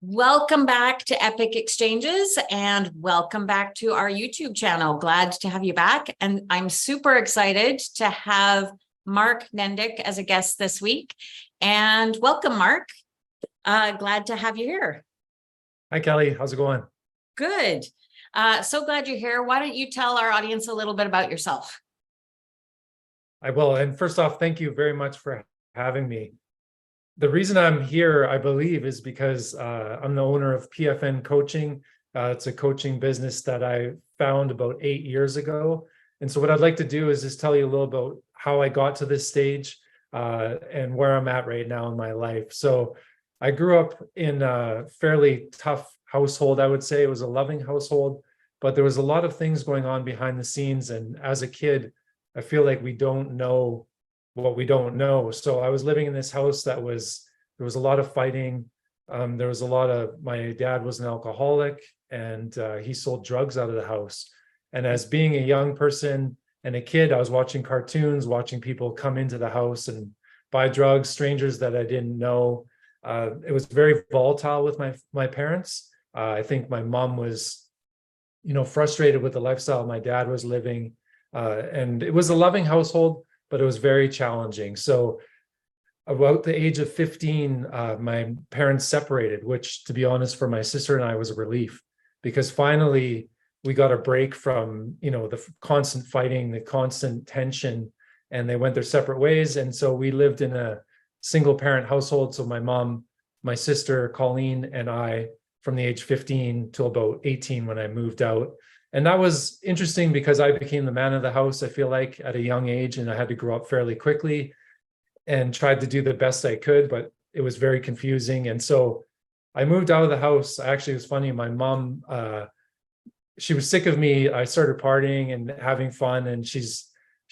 Welcome back to Epic Exchanges and welcome back to our YouTube channel. Glad to have you back. And I'm super excited to have Mark Nendick as a guest this week. And welcome, Mark. Glad to have you here. Hi, Kelly. How's it going? Good. So glad you're here. Why don't you tell our audience a little bit about yourself? I will. And first off, thank you very much for having me. The reason I'm here, I believe, is because I'm the owner of PFN Coaching. It's a coaching business that I found about 8 years ago. And so what I'd like to do is just tell you a little about how I got to this stage and where I'm at right now in my life. So I grew up in a fairly tough household, I would say. It was a loving household, but there was a lot of things going on behind the scenes. And as a kid, I feel like we don't know what we don't know. So I was living in this house there was a lot of fighting. There was a lot of, my dad was an alcoholic and he sold drugs out of the house. And as being a young person and a kid, I was watching cartoons, watching people come into the house and buy drugs, strangers that I didn't know. It was very volatile with my parents. I think my mom was, frustrated with the lifestyle my dad was living. And it was a loving household, but it was very challenging. So about the age of 15, my parents separated, which, to be honest, for my sister and I was a relief, because finally we got a break from, the constant fighting, the constant tension, and they went their separate ways. And so we lived in a single parent household. So my mom, my sister, Colleen, and I, from the age 15 till about 18 when I moved out. And that was interesting because I became the man of the house, I feel like, at a young age, and I had to grow up fairly quickly and tried to do the best I could, but it was very confusing. And so I moved out of the house. Actually, it was funny. My mom, she was sick of me. I started partying and having fun, and she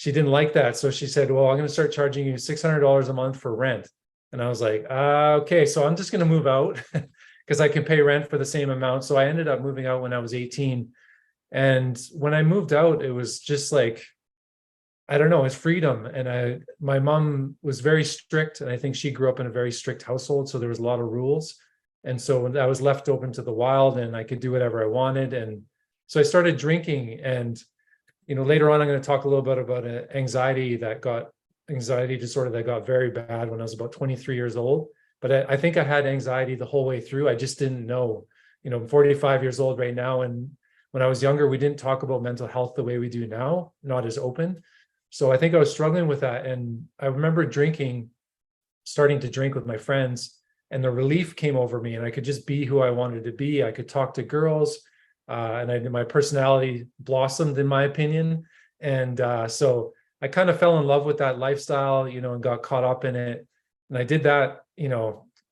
didn't like that. So she said, well, I'm going to start charging you $600 a month for rent. And I was like, okay, so I'm just going to move out because I can pay rent for the same amount. So I ended up moving out when I was 18. And when I moved out, it was just like, I don't know, it's freedom. And my mom was very strict, and I think she grew up in a very strict household. So there was a lot of rules. And so when I was left open to the wild and I could do whatever I wanted. And so I started drinking. And, later on, I'm going to talk a little bit about an anxiety disorder that got very bad when I was about 23 years old. But I think I had anxiety the whole way through. I just didn't know. I'm 45 years old right now. And when I was younger, we didn't talk about mental health the way we do now, not as open. So I think I was struggling with that. And I remember starting to drink with my friends, and the relief came over me, and I could just be who I wanted to be. I could talk to girls, and my personality blossomed, in my opinion. And so I kind of fell in love with that lifestyle, and got caught up in it. And I did that,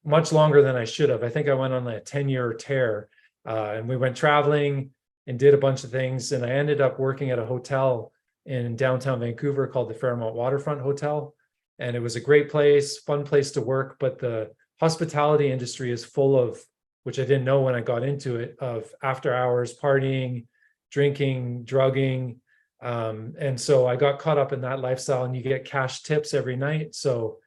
much longer than I should have. I think I went on a 10-year tear, and we went traveling and did a bunch of things. And I ended up working at a hotel in downtown Vancouver called the Fairmont Waterfront Hotel. And it was a great place, fun place to work. But the hospitality industry is full of, which I didn't know when I got into it, of after hours partying, drinking, drugging. And so I got caught up in that lifestyle, and you get cash tips every night. So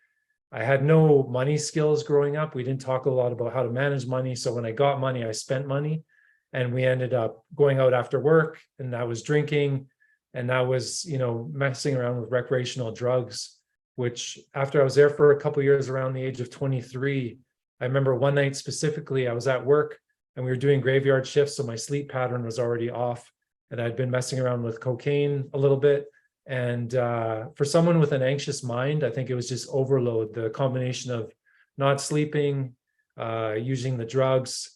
I had no money skills growing up. We didn't talk a lot about how to manage money. So when I got money, I spent money. And we ended up going out after work, and that was drinking, and that was, messing around with recreational drugs, which after I was there for a couple of years, around the age of 23, I remember one night specifically, I was at work and we were doing graveyard shifts. So my sleep pattern was already off, and I'd been messing around with cocaine a little bit. And for someone with an anxious mind, I think it was just overload, the combination of not sleeping, using the drugs,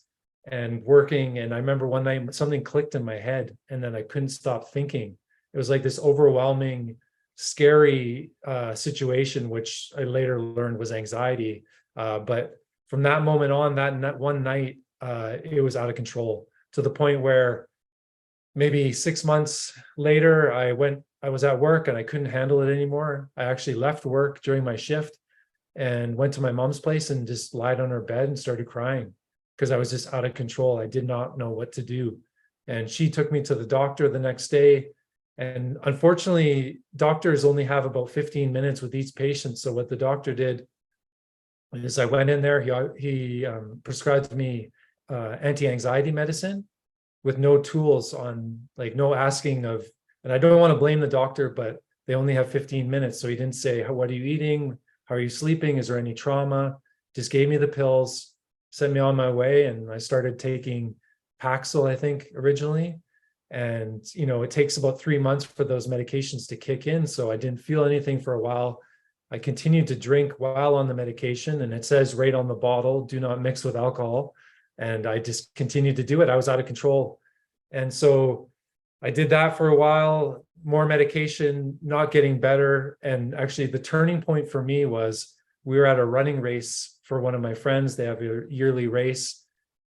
and working. And I remember one night something clicked in my head, and then I couldn't stop thinking. It was like this overwhelming, scary situation, which I later learned was anxiety. But from that moment on, that one night, it was out of control, to the point where maybe 6 months later, I was at work and I couldn't handle it anymore. I actually left work during my shift and went to my mom's place and just lied on her bed and started crying, because I was just out of control. I did not know what to do. And she took me to the doctor the next day. And unfortunately, doctors only have about 15 minutes with each patient. So what the doctor did is I went in there, he prescribed me anti-anxiety medicine with no tools on, like no asking of, and I don't want to blame the doctor, but they only have 15 minutes. So he didn't say, what are you eating? How are you sleeping? Is there any trauma? Just gave me the pills, sent me on my way. And I started taking Paxil, I think, originally. And, you know, it takes about 3 months for those medications to kick in. So I didn't feel anything for a while. I continued to drink while on the medication, and it says right on the bottle, do not mix with alcohol. And I just continued to do it. I was out of control. And so I did that for a while, more medication, not getting better. And actually the turning point for me was we were at a running race for one of my friends. They have a yearly race.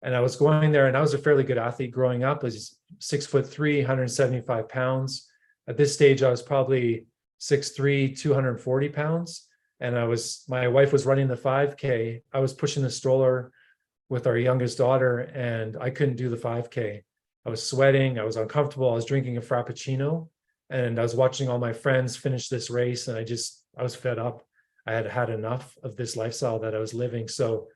And I was going there, and I was a fairly good athlete growing up. I was 6'3", 175 pounds. At this stage, I was probably 6'3", 240 pounds. And my wife was running the 5K. I was pushing the stroller with our youngest daughter, and I couldn't do the 5K. I was sweating, I was uncomfortable, I was drinking a Frappuccino, and I was watching all my friends finish this race, and I was fed up. I had had enough of this lifestyle that I was living. So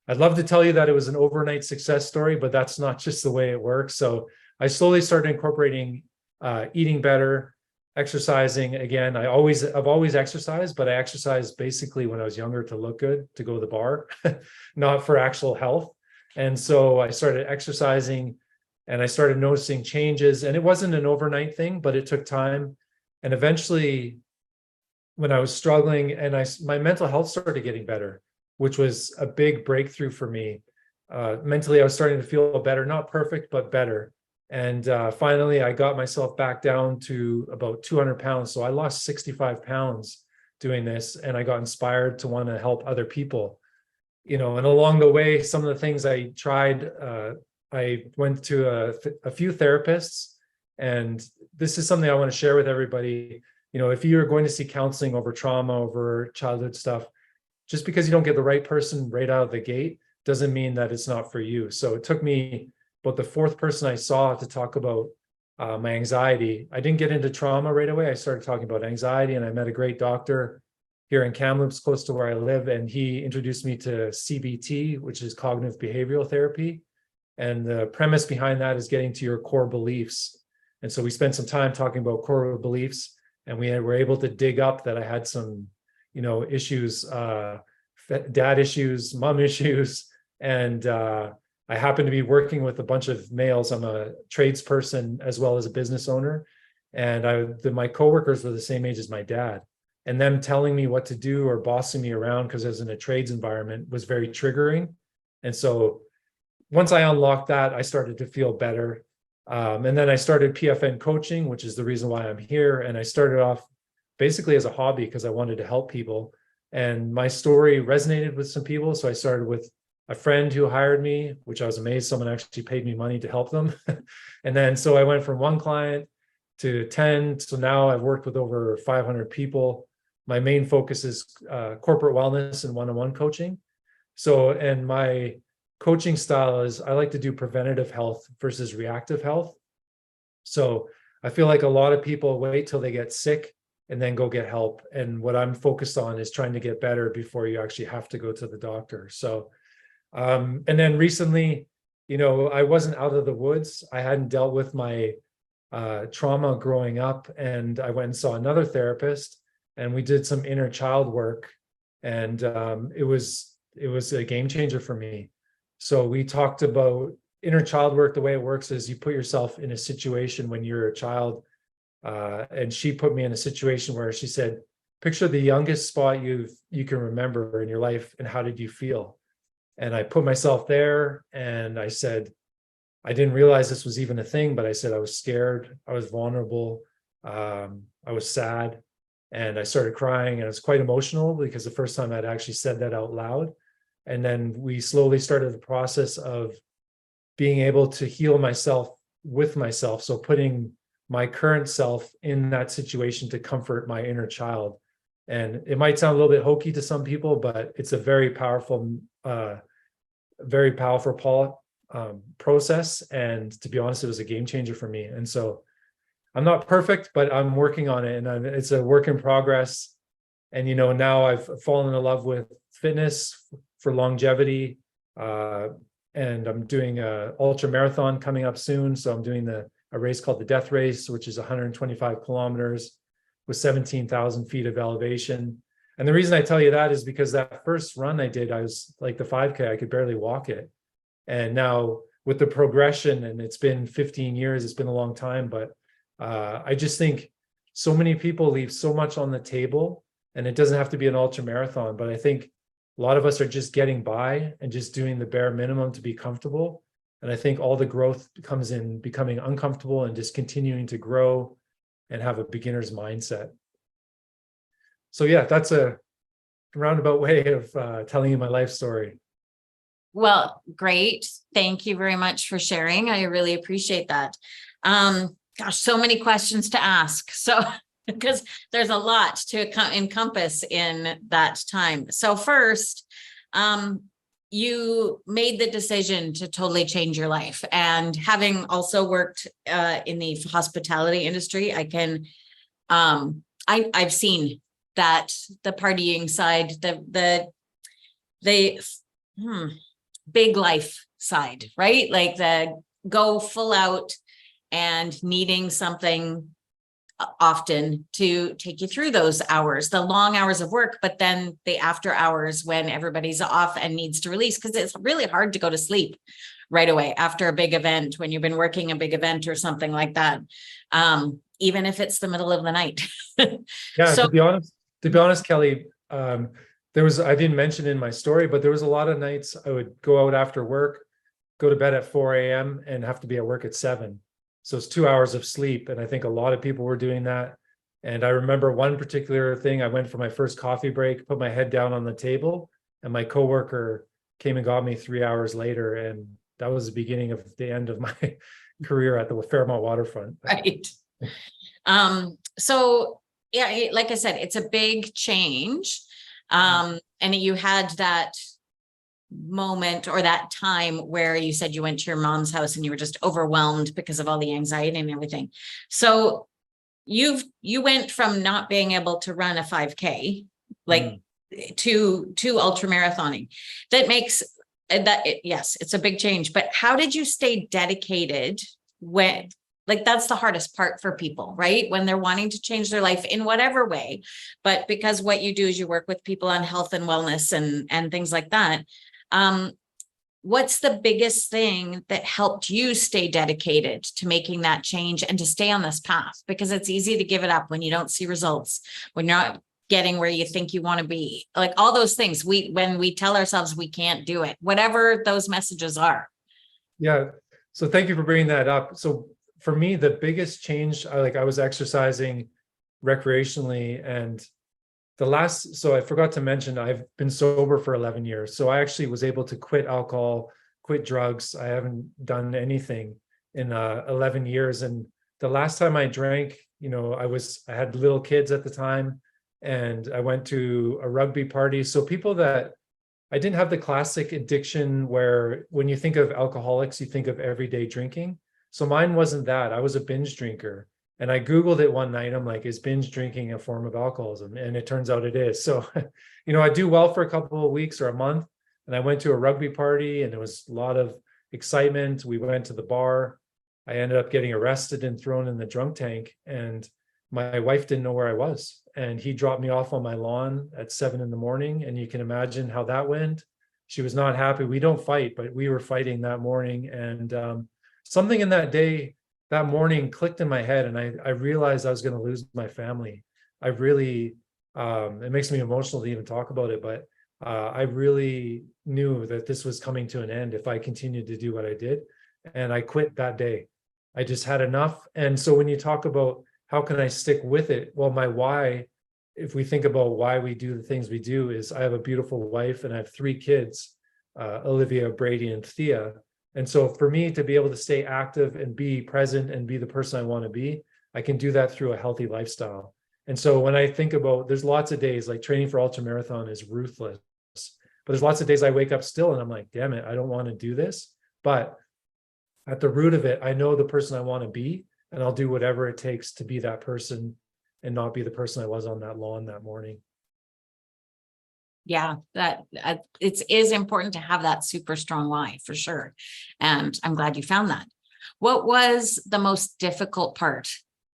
I'd love to tell you that it was an overnight success story, but that's not just the way it works. So I slowly started incorporating eating better, exercising. Again, I've always exercised, but I exercised basically when I was younger to look good, to go to the bar, not for actual health. And so I started exercising, and I started noticing changes. And it wasn't an overnight thing, but it took time. And eventually, when I was struggling, and my mental health started getting better, which was a big breakthrough for me. Mentally, I was starting to feel better, not perfect, but better. And finally, I got myself back down to about 200 pounds. So I lost 65 pounds doing this, and I got inspired to want to help other people. You know, and along the way, some of the things I tried, I went to a few therapists, and this is something I want to share with everybody. You know, if you're going to see counseling over trauma, over childhood stuff, just because you don't get the right person right out of the gate doesn't mean that it's not for you. So it took me about the fourth person I saw to talk about my anxiety. I didn't get into trauma right away. I started talking about anxiety, and I met a great doctor here in Kamloops, close to where I live, and he introduced me to CBT, which is cognitive behavioral therapy. And the premise behind that is getting to your core beliefs. And so we spent some time talking about core beliefs, and we were able to dig up that I had some, you know, issues, dad issues, mom issues. And I happened to be working with a bunch of males. I'm a tradesperson as well as a business owner. And my coworkers were the same age as my dad. And them telling me what to do or bossing me around because I was in a trades environment was very triggering. And so once I unlocked that, I started to feel better. And then I started PFN Coaching, which is the reason why I'm here. And I started off basically as a hobby because I wanted to help people. And my story resonated with some people. So I started with a friend who hired me, which I was amazed someone actually paid me money to help them. And then so I went from one client to 10. So now I've worked with over 500 people. My main focus is corporate wellness and one-on-one coaching. So, and my coaching style is I like to do preventative health versus reactive health. So I feel like a lot of people wait till they get sick and then go get help. And what I'm focused on is trying to get better before you actually have to go to the doctor. So, and then recently, you know, I wasn't out of the woods. I hadn't dealt with my trauma growing up, and I went and saw another therapist, and we did some inner child work, and it was a game changer for me. So we talked about inner child work. The way it works is you put yourself in a situation when you're a child, and she put me in a situation where she said, picture the youngest spot you can remember in your life, and how did you feel? And I put myself there, and I said, I didn't realize this was even a thing, but I said I was scared, I was vulnerable, I was sad, and I started crying, and I was quite emotional because the first time I'd actually said that out loud. And then we slowly started the process of being able to heal myself with myself. So putting my current self in that situation to comfort my inner child. And it might sound a little bit hokey to some people, but it's a very powerful process. And to be honest, it was a game changer for me. And so I'm not perfect, but I'm working on it, and it's a work in progress. And, you know, now I've fallen in love with fitness for longevity, and I'm doing a ultra marathon coming up soon. So I'm doing a race called the Death Race, which is 125 kilometers with 17,000 feet of elevation. And the reason I tell you that is because that first run I did, I was like the 5K, I could barely walk it. And now with the progression, and it's been 15 years, it's been a long time, but I just think so many people leave so much on the table, and it doesn't have to be an ultra marathon, but I think a lot of us are just getting by and just doing the bare minimum to be comfortable. And I think all the growth comes in becoming uncomfortable and just continuing to grow and have a beginner's mindset. So yeah, that's a roundabout way of telling you my life story. Well, great. Thank you very much for sharing. I really appreciate that. Gosh, so many questions to ask. So, because there's a lot to encompass in that time. So first, you made the decision to totally change your life. And having also worked in the hospitality industry, I can, I've seen that the partying side, the big life side, right? Like the go full out and needing something often to take you through those hours, the long hours of work, but then the after hours when everybody's off and needs to release, because it's really hard to go to sleep right away after a big event when you've been working a big event or something like that, even if it's the middle of the night. Yeah, So, to be honest, Kelly, there was, I didn't mention in my story, but there was a lot of nights I would go out after work, go to bed at 4 a.m. and have to be at work at 7. So it's 2 hours of sleep. And I think a lot of people were doing that. And I remember one particular thing, I went for my first coffee break, put my head down on the table, and my coworker came and got me 3 hours later. And that was the beginning of the end of my career at the Fairmont waterfront. right. So yeah, like I said, it's a big change. And you had that moment or that time where you said you went to your mom's house and you were just overwhelmed because of all the anxiety and everything. So you went from not being able to run a 5K, like to ultra marathoning. That makes yes, it's a big change, but how did you stay dedicated when, like, that's the hardest part for people, right? When they're wanting to change their life in whatever way, but because what you do is you work with people on health and wellness and things like that. What's the biggest thing that helped you stay dedicated to making that change and to stay on this path? Because it's easy to give it up when you don't see results, when you're not getting where you think you want to be, like all those things when we tell ourselves we can't do it, whatever those messages are. Yeah. So thank you for bringing that up. So for me, the biggest change, I was exercising recreationally, and so I forgot to mention, I've been sober for 11 years. So I actually was able to quit alcohol, quit drugs. I haven't done anything in 11 years. And the last time I drank, I had little kids at the time, and I went to a rugby party. So people that I didn't have the classic addiction where when you think of alcoholics, you think of everyday drinking. So mine wasn't that. I was a binge drinker. And I Googled it one night. I'm like, is binge drinking a form of alcoholism? And it turns out it is. So, I do well for a couple of weeks or a month. And I went to a rugby party and there was a lot of excitement. We went to the bar. I ended up getting arrested and thrown in the drunk tank. And my wife didn't know where I was. And he dropped me off on my lawn at 7 a.m. And you can imagine how that went. She was not happy. We don't fight, but we were fighting that morning. And something in that morning clicked in my head, and I realized I was going to lose my family. I really, it makes me emotional to even talk about it, but I really knew that this was coming to an end if I continued to do what I did. And I quit that day. I just had enough. And so when you talk about how can I stick with it? Well, my why, if we think about why we do the things we do, is I have a beautiful wife and I have 3 kids, Olivia, Brady, and Thea. And so for me to be able to stay active and be present and be the person I want to be, I can do that through a healthy lifestyle. And so when I think about, there's lots of days, like training for ultramarathon is ruthless, but there's lots of days I wake up still and I'm like, damn it, I don't want to do this. But at the root of it, I know the person I want to be, and I'll do whatever it takes to be that person and not be the person I was on that lawn that morning. Yeah, that it is important to have that super strong why for sure. And I'm glad you found that. What was the most difficult part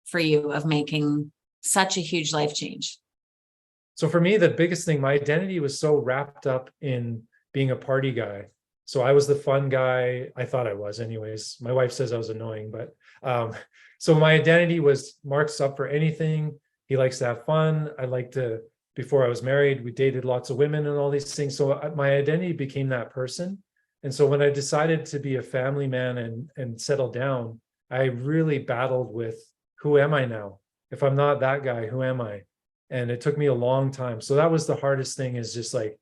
for you of making such a huge life change? So for me, the biggest thing, my identity was so wrapped up in being a party guy. So I was the fun guy. I thought I was anyways. My wife says I was annoying, but so my identity was Mark's up for anything. He likes to have fun. I like to, before I was married, we dated lots of women and all these things. So my identity became that person. And so when I decided to be a family man and settle down, I really battled with, who am I now? If I'm not that guy, who am I? And it took me a long time. So that was the hardest thing, is just like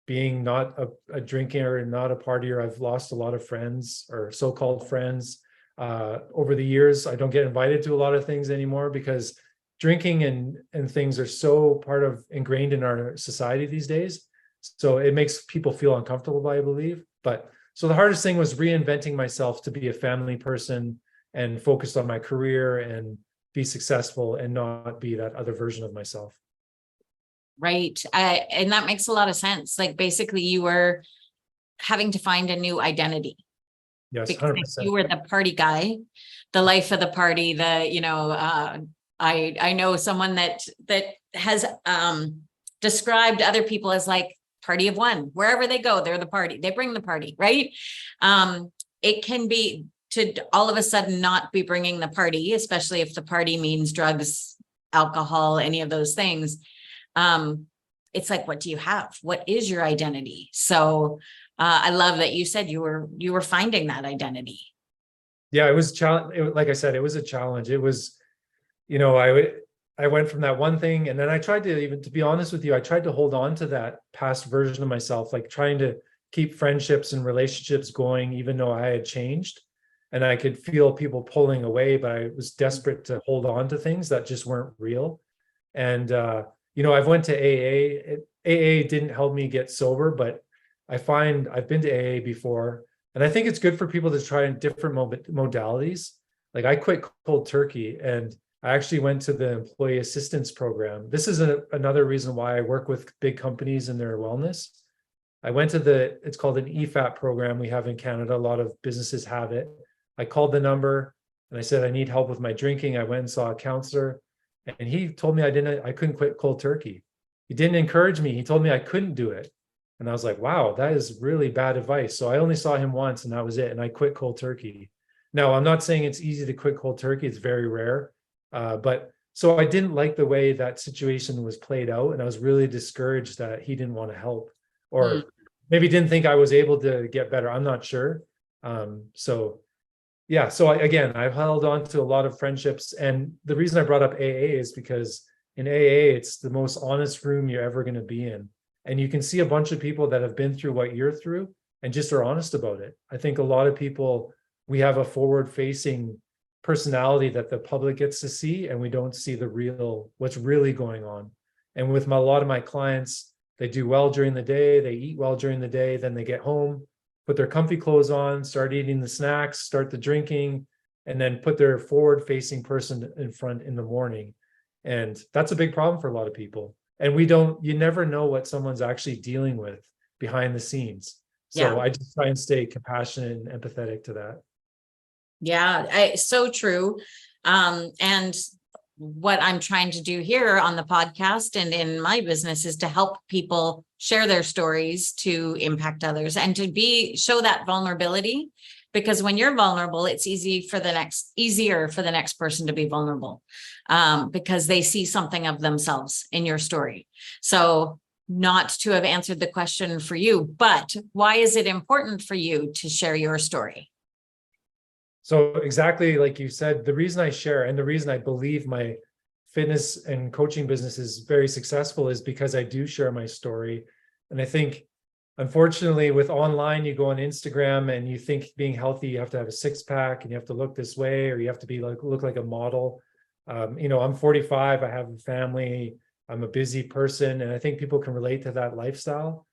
being not a drinker and not a partier. I've lost a lot of friends, or so-called friends, over the years. I don't get invited to a lot of things anymore because drinking and things are so ingrained in our society these days. So it makes people feel uncomfortable, I believe. But so the hardest thing was reinventing myself to be a family person and focused on my career and be successful and not be that other version of myself. Right. And that makes a lot of sense. Like basically you were having to find a new identity. Yes, Because 100%. you were the party guy, the life of the party, I know someone that has described other people as like party of one. Wherever they go, they're the party. They bring the party, right? It can be to all of a sudden not be bringing the party, especially if the party means drugs, alcohol, any of those things. It's like, what do you have? What is your identity? So I love that you said you were finding that identity. Yeah, it was challenge. Like I said, it was a challenge. It was, I went from that one thing, and then I tried to, even to be honest with you, I tried to hold on to that past version of myself, like trying to keep friendships and relationships going, even though I had changed, and I could feel people pulling away, but I was desperate to hold on to things that just weren't real. And I've went to AA. AA didn't help me get sober, but I find I've been to AA before, and I think it's good for people to try different modalities. Like I quit cold turkey, and I actually went to the employee assistance program. This is another reason why I work with big companies in their wellness. I went to it's called an EFAP program we have in Canada. A lot of businesses have it. I called the number and I said, I need help with my drinking. I went and saw a counselor, and he told me I couldn't quit cold turkey. He didn't encourage me. He told me I couldn't do it. And I was like, wow, that is really bad advice. So I only saw him once, and that was it. And I quit cold turkey. Now, I'm not saying it's easy to quit cold turkey. It's very rare. But so I didn't like the way that situation was played out. And I was really discouraged that he didn't want to help, or maybe didn't think I was able to get better. I'm not sure. Yeah, so I've held on to a lot of friendships. And the reason I brought up AA is because in AA, it's the most honest room you're ever going to be in. And you can see a bunch of people that have been through what you're through and just are honest about it. I think a lot of people, we have a forward-facing personality that the public gets to see, and we don't see what's really going on. And with a lot of my clients, they do well during the day, they eat well during the day, then they get home, put their comfy clothes on, start eating the snacks, start the drinking, and then put their forward-facing person in front in the morning. And that's a big problem for a lot of people. And you never know what someone's actually dealing with behind the scenes. So I just try and stay compassionate and empathetic to that. Yeah, so true. And what I'm trying to do here on the podcast and in my business is to help people share their stories to impact others and to show that vulnerability, because when you're vulnerable, it's easier for the next person to be vulnerable, because they see something of themselves in your story. So not to have answered the question for you, but why is it important for you to share your story? So exactly like you said, the reason I share and the reason I believe my fitness and coaching business is very successful is because I do share my story. And I think, unfortunately, with online, you go on Instagram and you think being healthy, you have to have a six-pack and you have to look this way, or you have to look like a model. I'm 45, I have a family, I'm a busy person, and I think people can relate to that lifestyle.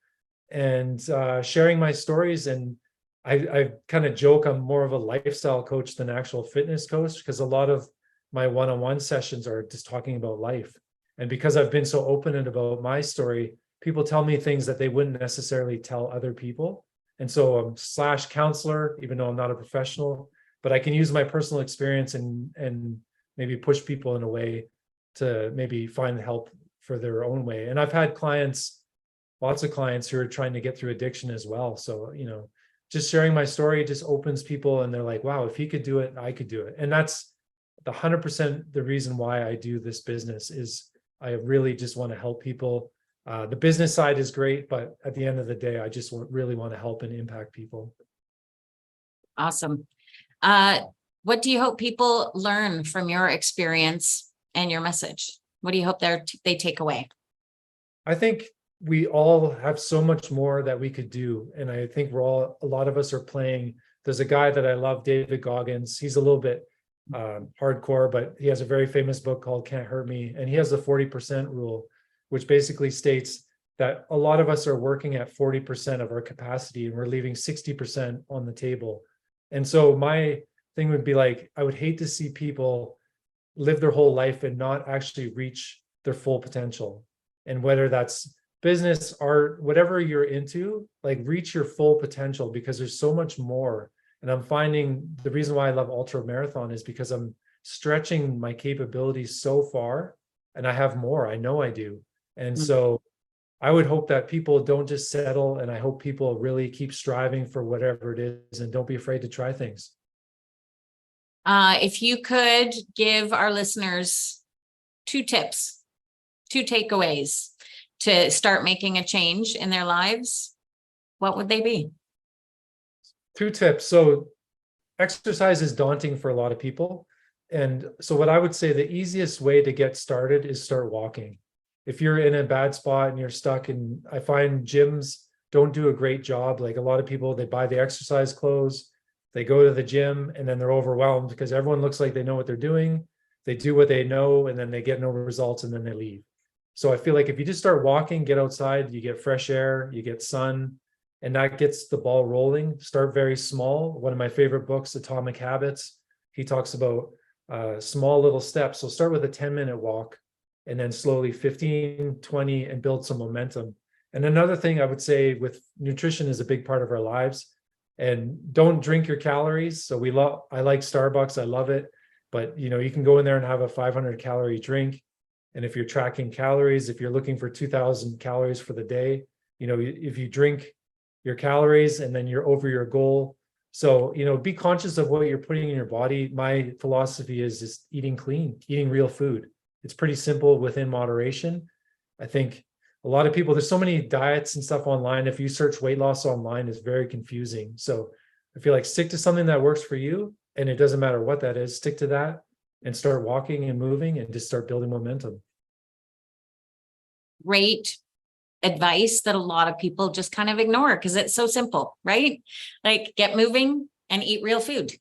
And sharing my stories, and I kind of joke I'm more of a lifestyle coach than actual fitness coach, because a lot of my one-on-one sessions are just talking about life. And because I've been so open about my story, people tell me things that they wouldn't necessarily tell other people. And so I'm slash counselor, even though I'm not a professional, but I can use my personal experience and maybe push people in a way to maybe find help for their own way. And I've had clients, lots of clients who are trying to get through addiction as well. So, you know, just sharing my story just opens people and they're like, wow, if he could do it, I could do it. And that's the 100% the reason why I do this business is I really just want to help people. The business side is great, but at the end of the day, I just really want to help and impact people. Awesome. What do you hope people learn from your experience and your message? What do you hope they take away? I think we all have so much more that we could do. And I think a lot of us are playing. There's a guy that I love, David Goggins. He's a little bit hardcore, but he has a very famous book called Can't Hurt Me. And he has the 40% rule, which basically states that a lot of us are working at 40% of our capacity and we're leaving 60% on the table. And so my thing would be like, I would hate to see people live their whole life and not actually reach their full potential. And whether that's business, art, whatever you're into, like reach your full potential because there's so much more. And I'm finding the reason why I love ultra marathon is because I'm stretching my capabilities so far and I have more. I know I do. And so I would hope that people don't just settle, and I hope people really keep striving for whatever it is and don't be afraid to try things. If you could give our listeners 2 tips, 2 takeaways to start making a change in their lives, what would they be? 2 tips. So exercise is daunting for a lot of people. And so what I would say, the easiest way to get started is start walking. If you're in a bad spot and you're stuck, and I find gyms don't do a great job. Like a lot of people, they buy the exercise clothes, they go to the gym, and then they're overwhelmed because everyone looks like they know what they're doing. They do what they know, and then they get no results, and then they leave. So I feel like if you just start walking, get outside, you get fresh air, you get sun, and that gets the ball rolling. Start very small. One of my favorite books, Atomic Habits, he talks about small little steps. So start with a 10-minute walk, and then slowly 15, 20, and build some momentum. And another thing I would say with nutrition is a big part of our lives. And don't drink your calories. So I like Starbucks, I love it. But you know, you can go in there and have a 500-calorie drink. And if you're tracking calories, if you're looking for 2,000 calories for the day, you know, if you drink your calories and then you're over your goal. So, you know, be conscious of what you're putting in your body. My philosophy is just eating clean, eating real food. It's pretty simple within moderation. I think a lot of people, there's so many diets and stuff online. If you search weight loss online, it's very confusing. So I feel like stick to something that works for you, and it doesn't matter what that is, stick to that and start walking and moving and just start building momentum. Great advice that a lot of people just kind of ignore because it's so simple, right? Like get moving and eat real food.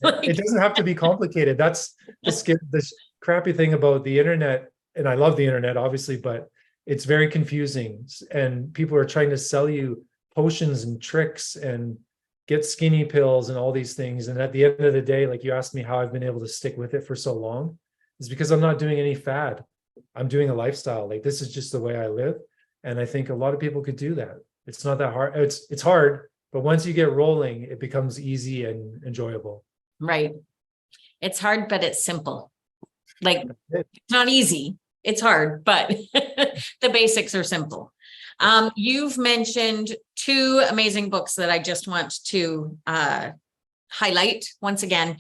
It doesn't have to be complicated. That's the crappy thing about the internet. And I love the internet, obviously, but it's very confusing. And people are trying to sell you potions and tricks and get skinny pills and all these things. And at the end of the day, like you asked me how I've been able to stick with it for so long, is because I'm not doing any fad. I'm doing a lifestyle. Like this is just the way I live. And I think a lot of people could do that. It's not that hard. It's hard, but once you get rolling, it becomes easy and enjoyable. Right. It's hard, but it's simple. Like it's not easy. It's hard, but the basics are simple. You've mentioned 2 amazing books that I just want to highlight once again.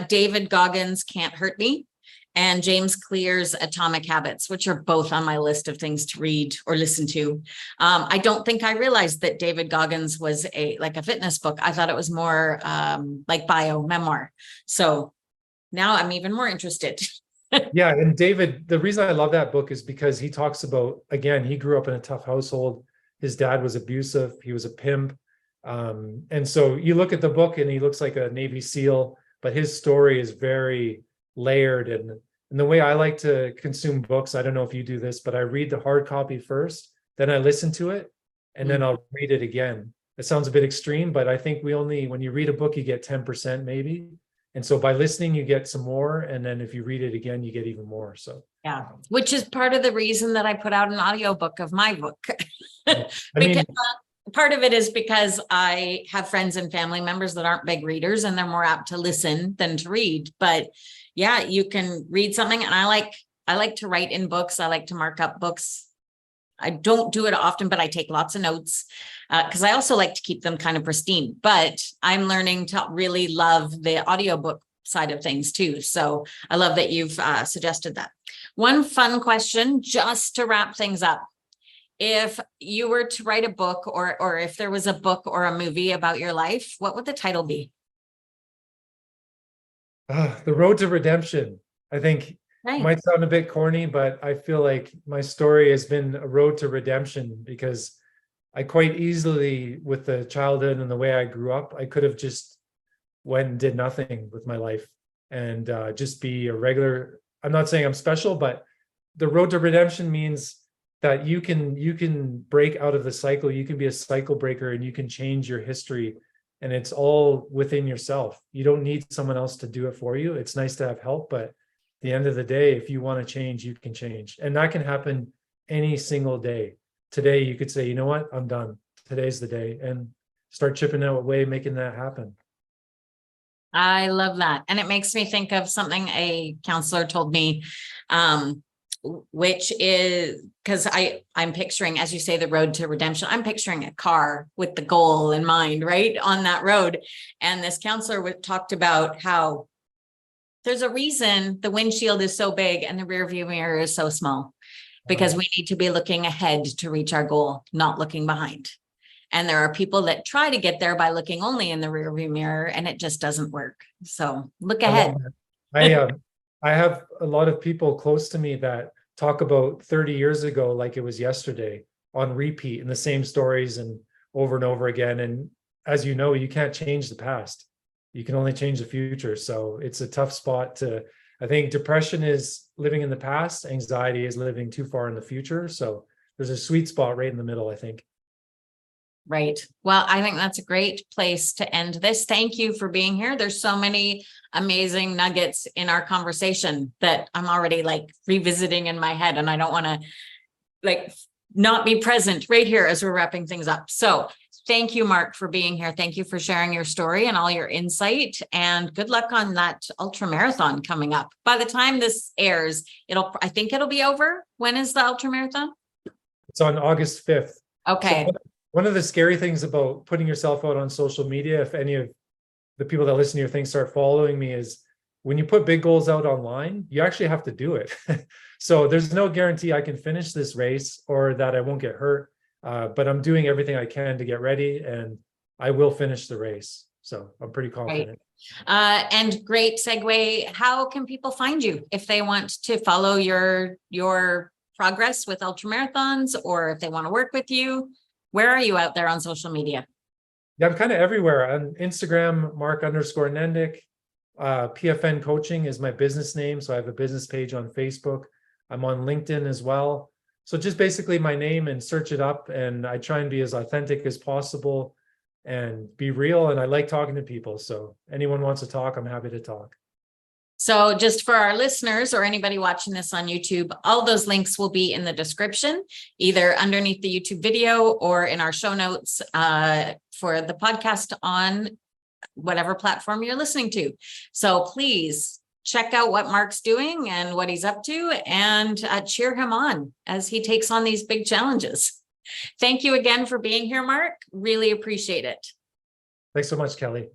David Goggins' Can't Hurt Me, and James Clear's Atomic Habits, which are both on my list of things to read or listen to. I don't think I realized that David Goggins was a fitness book. I thought it was more like bio memoir. So now I'm even more interested. Yeah. And David, the reason I love that book is because he talks about, again, he grew up in a tough household. His dad was abusive. He was a pimp. And so you look at the book and he looks like a Navy SEAL, but his story is very layered. And the way I like to consume books, I don't know if you do this, but I read the hard copy first, then I listen to it, and then I'll read it again. It sounds a bit extreme, but I think when you read a book, you get 10% maybe. And so by listening, you get some more. And then if you read it again, you get even more. So Yeah, which is part of the reason that I put out an audiobook of my book. I mean, Part of it is because I have friends and family members that aren't big readers, and they're more apt to listen than to read. But yeah, you can read something, and I like to write in books. I like to mark up books. I don't do it often, but I take lots of notes because I also like to keep them kind of pristine. But I'm learning to really love the audiobook side of things too. So I love that you've suggested that. One fun question just to wrap things up. If you were to write a book, or if there was a book or a movie about your life, what would the title be? The Road to Redemption. I think Right. might sound a bit corny, but I feel like my story has been a road to redemption, because I quite easily, with the childhood and the way I grew up, I could have just went and did nothing with my life and just be a regular. I'm not saying I'm special, but the road to redemption means that you can break out of the cycle. You can be a cycle breaker, and you can change your history, and it's all within yourself. You don't need someone else to do it for you. It's nice to have help, but at the end of the day, if you want to change, you can change. And that can happen any single day. Today, you could say, you know what, I'm done. Today's the day, and start chipping away, making that happen. I love that. And it makes me think of something a counselor told me, which is because I'm picturing, as you say, the road to redemption. I'm picturing a car with the goal in mind, right on that road. And this counselor talked about how there's a reason the windshield is so big and the rear view mirror is so small, because we need to be looking ahead to reach our goal, not looking behind. And there are people that try to get there by looking only in the rear view mirror, and it just doesn't work. So look ahead. I have a lot of people close to me that talk about 30 years ago like it was yesterday, on repeat, and the same stories and over again. And as you know, you can't change the past. You can only change the future. So it's a tough spot to, I think depression is living in the past, anxiety is living too far in the future. So there's a sweet spot right in the middle, I think. Right. Well, I think that's a great place to end this. Thank you for being here. There's so many amazing nuggets in our conversation that I'm already like revisiting in my head, and I don't want to like not be present right here as we're wrapping things up. So thank you, Mark, for being here. Thank you for sharing your story and all your insight, and good luck on that ultra marathon coming up. By the time this airs, I think it'll be over. When is the ultra marathon? It's on August 5th. Okay. So one of the scary things about putting yourself out on social media, if any of the people that listen to your thing start following me, is when you put big goals out online, you actually have to do it. So there's no guarantee I can finish this race or that I won't get hurt. But I'm doing everything I can to get ready, and I will finish the race. So I'm pretty confident. Right. And great segue. How can people find you if they want to follow your progress with ultramarathons, or if they want to work with you? Where are you out there on social media? Yeah, I'm kind of everywhere. On Instagram, Mark_Nendick. PFN Coaching is my business name. So I have a business page on Facebook. I'm on LinkedIn as well. So just basically my name, and search it up. And I try and be as authentic as possible and be real. And I like talking to people. So anyone wants to talk, I'm happy to talk. So just for our listeners or anybody watching this on YouTube, all those links will be in the description, either underneath the YouTube video or in our show notes for the podcast on whatever platform you're listening to. So please check out what Mark's doing and what he's up to, and cheer him on as he takes on these big challenges. Thank you again for being here, Mark. Really appreciate it. Thanks so much, Kelly.